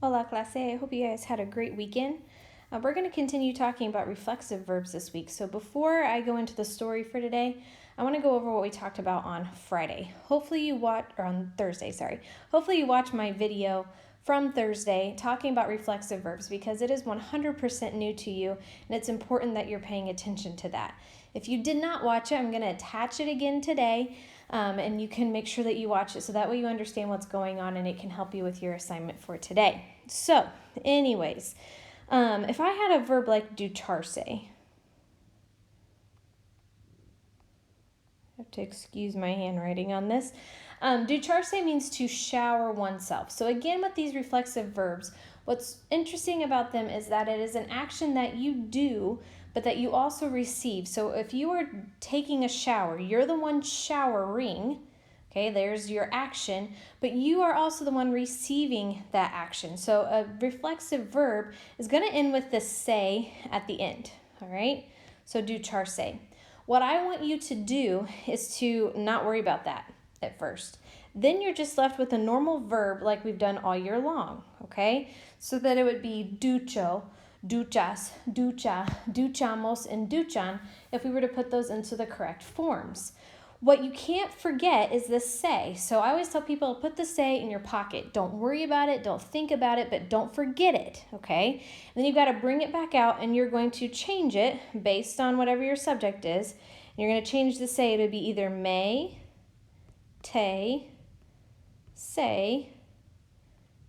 Hola clase, I hope you guys had a great weekend. We're going to continue talking about reflexive verbs this week. So before I go into the story for today, I want to go over what we talked about on Friday. On Thursday, sorry. Hopefully you watched my video from Thursday talking about reflexive verbs because it is 100% new to you and it's important that you're paying attention to that. If you did not watch it, I'm going to attach it again today. And you can make sure that you watch it so that way you understand what's going on and it can help you with your assignment for today. So, anyways, if I had a verb like ducharse, I have to excuse my handwriting on this. Ducharse means to shower oneself. So again, with these reflexive verbs, what's interesting about them is that it is an action that you do, but that you also receive. So if you are taking a shower, you're the one showering. Okay, there's your action, but you are also the one receiving that action. So a reflexive verb is going to end with the se at the end. All right, so ducharse. What I want you to do is to not worry about that at first. Then you're just left with a normal verb like we've done all year long, okay? So that it would be ducho, duchas, ducha, duchamos, and duchan if we were to put those into the correct forms. What you can't forget is the se. So I always tell people, put the se in your pocket. Don't worry about it, don't think about it, but don't forget it, okay? And then you've got to bring it back out and you're going to change it based on whatever your subject is. And you're going to change the se to be either may, te, say,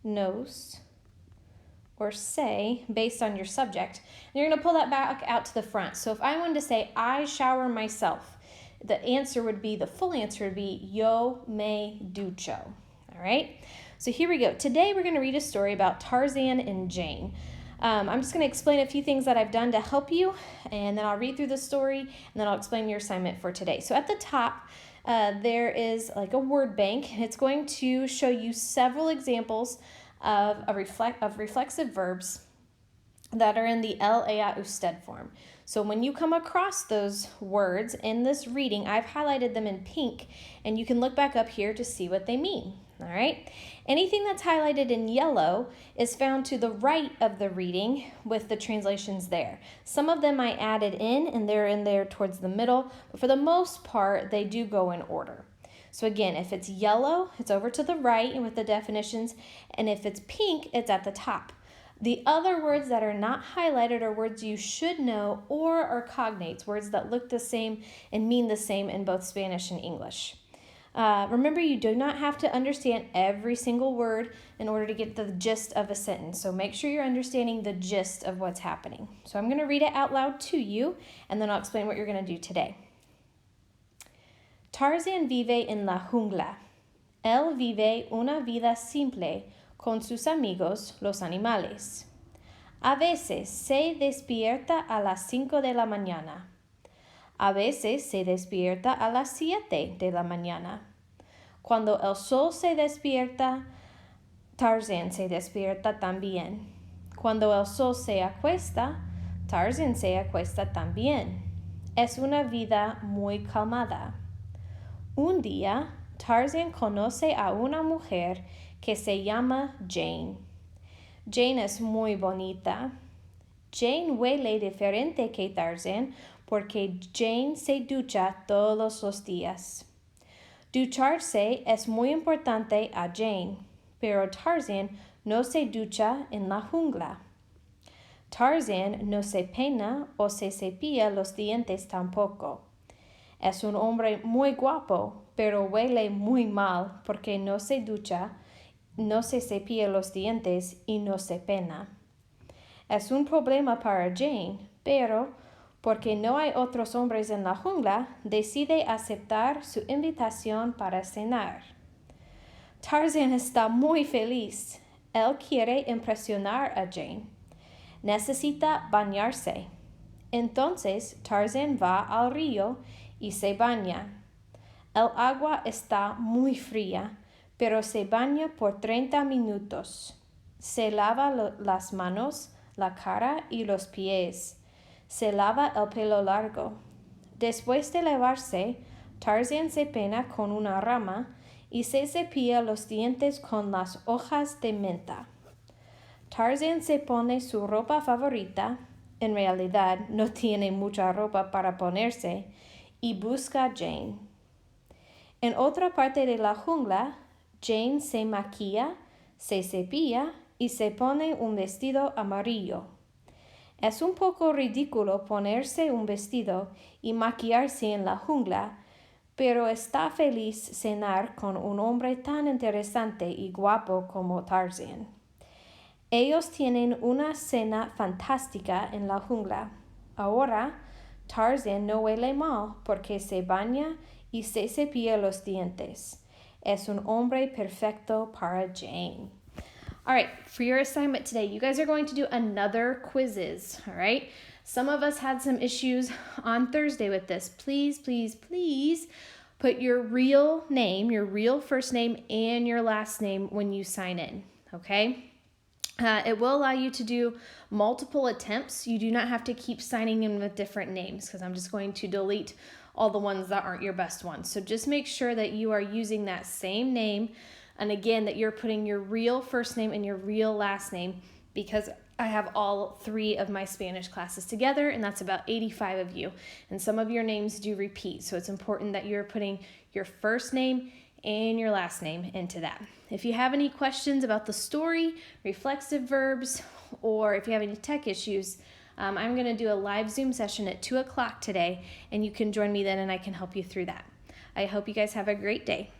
nos, or say based on your subject. And you're going to pull that back out to the front. So if I wanted to say, I shower myself, the full answer would be yo me ducho. All right, so here we go. Today we're going to read a story about Tarzan and Jane. I'm just going to explain a few things that I've done to help you, and then I'll read through the story, and then I'll explain your assignment for today. So at the top, there is like a word bank, and it's going to show you several examples of reflexive verbs that are in the el, ella, usted form. So when you come across those words in this reading, I've highlighted them in pink, and you can look back up here to see what they mean. All right. Anything that's highlighted in yellow is found to the right of the reading with the translations there. Some of them I added in, and they're in there towards the middle, but for the most part, they do go in order. So again, if it's yellow, it's over to the right and with the definitions, and if it's pink, it's at the top. The other words that are not highlighted are words you should know or are cognates, words that look the same and mean the same in both Spanish and English. Remember, you do not have to understand every single word in order to get the gist of a sentence. So make sure you're understanding the gist of what's happening. So I'm going to read it out loud to you, and then I'll explain what you're going to do today. Tarzan vive en la jungla. Él vive una vida simple con sus amigos, los animales. A veces se despierta a las 5 de la mañana. A veces se despierta a las 7 de la mañana. Cuando el sol se despierta, Tarzan se despierta también. Cuando el sol se acuesta, Tarzan se acuesta también. Es una vida muy calmada. Un día, Tarzan conoce a una mujer que se llama Jane. Jane es muy bonita. Jane huele diferente que Tarzan porque Jane se ducha todos los días. Ducharse es muy importante a Jane, pero Tarzan no se ducha en la jungla. Tarzan no se peina o se cepilla los dientes tampoco. Es un hombre muy guapo, pero huele muy mal porque no se ducha, no se cepilla los dientes y no se peina. Es un problema para Jane, pero porque no hay otros hombres en la jungla, decide aceptar su invitación para cenar. Tarzan está muy feliz. Él quiere impresionar a Jane. Necesita bañarse. Entonces Tarzan va al río y se baña. El agua está muy fría, pero se baña por 30 minutos. Se lava las manos, la cara y los pies. Se lava el pelo largo. Después de lavarse, Tarzan se peina con una rama y se cepilla los dientes con las hojas de menta. Tarzan se pone su ropa favorita. En realidad, no tiene mucha ropa para ponerse y busca a Jane. En otra parte de la jungla, Jane se maquilla, se cepilla y se pone un vestido amarillo. Es un poco ridículo ponerse un vestido y maquillarse en la jungla, pero está feliz cenar con un hombre tan interesante y guapo como Tarzan. Ellos tienen una cena fantástica en la jungla. Ahora, Tarzan no huele mal porque se baña y se cepilla los dientes. Es un hombre perfecto para Jane. All right, for your assignment today, you guys are going to do another quizzes, all right? Some of us had some issues on Thursday with this. Please, please, please put your real name, your real first name, and your last name when you sign in, okay? It will allow you to do multiple attempts. You do not have to keep signing in with different names because I'm just going to delete all the ones that aren't your best ones. So just make sure that you are using that same name, and again, that you're putting your real first name and your real last name, because I have all 3 of my Spanish classes together, and that's about 85 of you. And some of your names do repeat, so it's important that you're putting your first name and your last name into that. If you have any questions about the story, reflexive verbs, or if you have any tech issues, I'm going to do a live Zoom session at 2 o'clock today, and you can join me then and I can help you through that. I hope you guys have a great day.